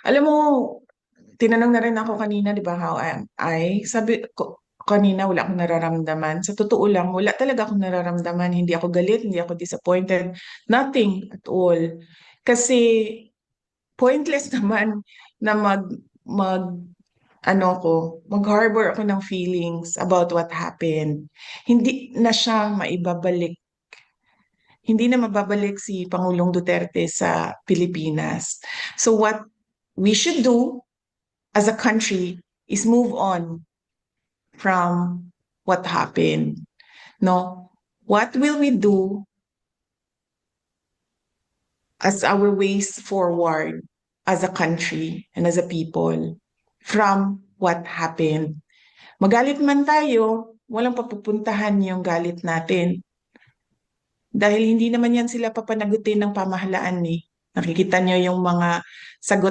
Alam mo, tinanong na rin ako kanina, di ba, how am I? Sabi ko, kanina wala akong nararamdaman. Sa totoo lang, wala talaga akong nararamdaman. Hindi ako galit, hindi ako disappointed. Nothing at all. Kasi pointless naman na mag mag-harbor ako ng feelings about what happened. Hindi na siya maibabalik. Hindi na mababalik si Pangulong Duterte sa Pilipinas. So what we should do as a country is move on from what happened. No? What will we do as our ways forward as a country and as a people from what happened? Magalit man tayo, walang papupuntahan yung galit natin. Dahil hindi naman yan sila papanagutin ng pamahalaan eh. Nakikita niyo yung mga sagot